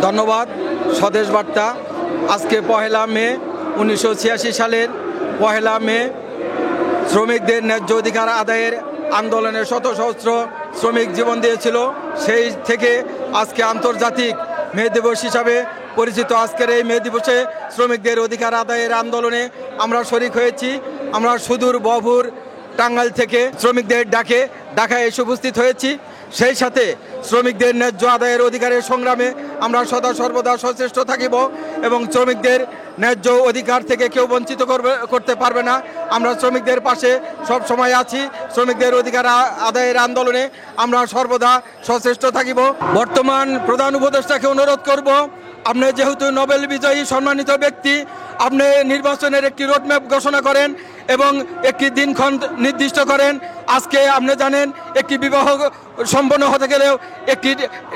ধন্যবাদ। স্বদেশ বার্তা। আজকে 1 মে 1986 সালের 1 মে শ্রমিকদের ন্যায্য অধিকার আদায়ের আন্দোলনে শত সহস্র শ্রমিক জীবন দিয়েছিল। সেই থেকে আজকে আন্তর্জাতিক মে দিবস হিসাবে পরিচিত। আজকের এই মে দিবসে শ্রমিকদের অধিকার আদায়ের আন্দোলনে আমরা শরিক হয়েছি। আমরা সুদূর বহপুর টাঙ্গাইল থেকে শ্রমিকদের ডাকে ঢাকায় এসে উপস্থিত হয়েছি। সেই সাথে শ্রমিকদের ন্যায্য আদায়ের অধিকারের সংগ্রামে আমরা সদা সর্বদা সচেষ্ট থাকিব এবং শ্রমিকদের ন্যায্য অধিকার থেকে কেউ বঞ্চিত করতে পারবে না। আমরা শ্রমিকদের পাশে সব সময় আছি। শ্রমিকদের অধিকার আদায়ের আন্দোলনে আমরা সর্বদা সচেষ্ট থাকিব। বর্তমান প্রধান উপদেষ্টাকে অনুরোধ করব, আপনি যেহেতু নোবেল বিজয়ী সম্মানিত ব্যক্তি, আপনি নির্বাচনের একটি রোডম্যাপ ঘোষণা করেন এবং একটি দিনক্ষণ নির্দিষ্ট করেন। আজকে আপনি জানেন একটি বিবাহ সম্পন্ন হতে গেলেও একটি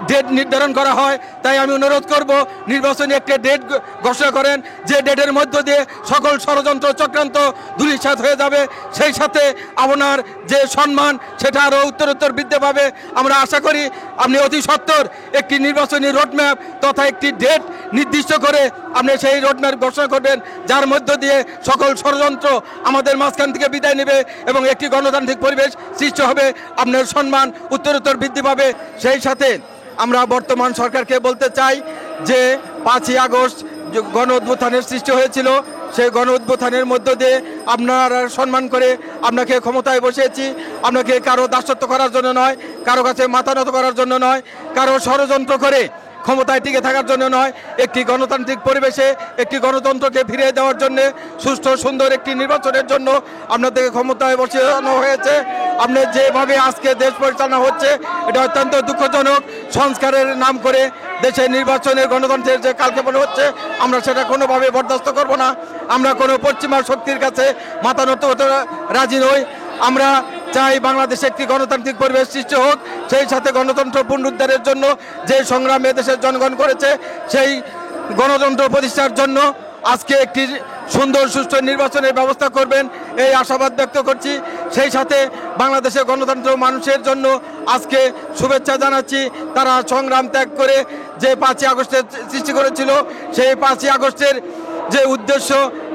ডেট নির্ধারণ করা হয়। তাই আমি অনুরোধ করব নির্বাচনী একটি ডেট ঘোষণা করেন, যে ডেটের মধ্য দিয়ে সকল ষড়যন্ত্র চক্রান্ত ধূলিসাৎ হয়ে যাবে। সেই সাথে আপনার যে সম্মান সেটা আরও উত্তরোত্তর বৃদ্ধি পাবে। আমরা আশা করি আপনি অতি সত্বর একটি নির্বাচনী রোডম্যাপ তথা একটি ডেট নির্দিষ্ট করে আপনি সেই রোডম্যাপ ঘোষণা করবেন, যার মধ্য দিয়ে সকল ষড়যন্ত্র আমাদের মাঝখান থেকে বিদায় নেবে এবং একটি গণতান্ত্রিক পরিবেশ সৃষ্টি হবে। আপনার সম্মান উত্তরোত্তর বৃদ্ধি পাবে। সেই সাথে আমরা বর্তমান সরকারকে বলতে চাই যে 5ই আগস্ট গণ অভ্যুত্থানের সৃষ্টি হয়েছিল, সেই গণ অভ্যুত্থানের মধ্য দিয়ে আপনারা সম্মান করে আপনাকে ক্ষমতায় বসিয়েছি। আপনাকে কারো দাসত্ব করার জন্য নয়, কারো কাছে মাথা নত করার জন্য নয়, কারো ষড়যন্ত্র করে ক্ষমতায় টিকে থাকার জন্য নয়, একটি গণতান্ত্রিক পরিবেশে একটি গণতন্ত্রকে ফিরিয়ে দেওয়ার জন্য, সুষ্ঠু সুন্দর একটি নির্বাচনের জন্য আপনাদেরকে ক্ষমতায় বসানো হয়েছে। আপনি যেভাবে আজকে দেশ পরিচালনা হচ্ছে এটা অত্যন্ত দুঃখজনক। সংস্কারের নাম করে দেশে নির্বাচনের গণতন্ত্রের যে কালক্ষেপণ হচ্ছে, আমরা সেটা কোনোভাবে বরদাস্ত করব না। আমরা কোনো পশ্চিমা শক্তির কাছে মাথা নত হতে রাজি নই। আমরা চাই বাংলাদেশে একটি গণতান্ত্রিক পরিবেশ সৃষ্টি হোক। সেই সাথে গণতন্ত্র পুনরুদ্ধারের জন্য যে সংগ্রামে দেশের জনগণ করেছে, সেই গণতন্ত্র প্রতিষ্ঠার জন্য আজকে একটি সুন্দর সুষ্ঠু নির্বাচনের ব্যবস্থা করবেন এই আশাবাদ ব্যক্ত করছি। সেই সাথে বাংলাদেশের গণতন্ত্র মানুষের জন্য আজকে শুভেচ্ছা জানাচ্ছি। তারা সংগ্রাম ত্যাগ করে যে 5ই আগস্টের সৃষ্টি করেছিল, সেই 5ই আগস্টের যে উদ্দেশ্য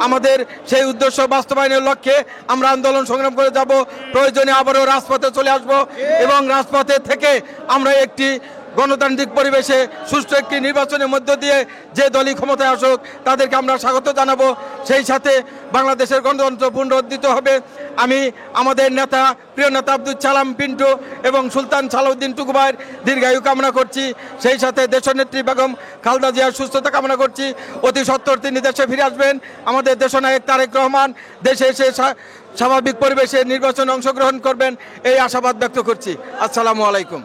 আমাদের, সেই উদ্দেশ্য বাস্তবায়নের লক্ষ্যে আমরা আন্দোলন সংগ্রাম করে যাব। প্রয়োজনে আবারও রাজপথে চলে আসব এবং রাজপথে থেকে আমরা একটি গণতান্ত্রিক পরিবেশে সুষ্ঠু একটি নির্বাচনের মধ্য দিয়ে যে দলই ক্ষমতায় আসুক তাদেরকে আমরা স্বাগত জানাবো। সেই সাথে বাংলাদেশের গণতন্ত্র পুনরুদ্ধিত হবে। আমি আমাদের নেতা, প্রিয় নেতা আব্দুল সালাম পিন্টু এবং সুলতান সালাউদ্দিন টুকু ভাইয়ের দীর্ঘায়ু কামনা করছি। সেই সাথে দেশনেত্রী বেগম খালেদা জিয়ার সুস্থতা কামনা করছি। অতি সত্বর তিনি দেশে ফিরে আসবেন। আমাদের দেশনায়ক তারেক রহমান দেশে এসে স্বাভাবিক পরিবেশে নির্বাচনে অংশগ্রহণ করবেন এই আশাবাদ ব্যক্ত করছি। আসসালামু আলাইকুম।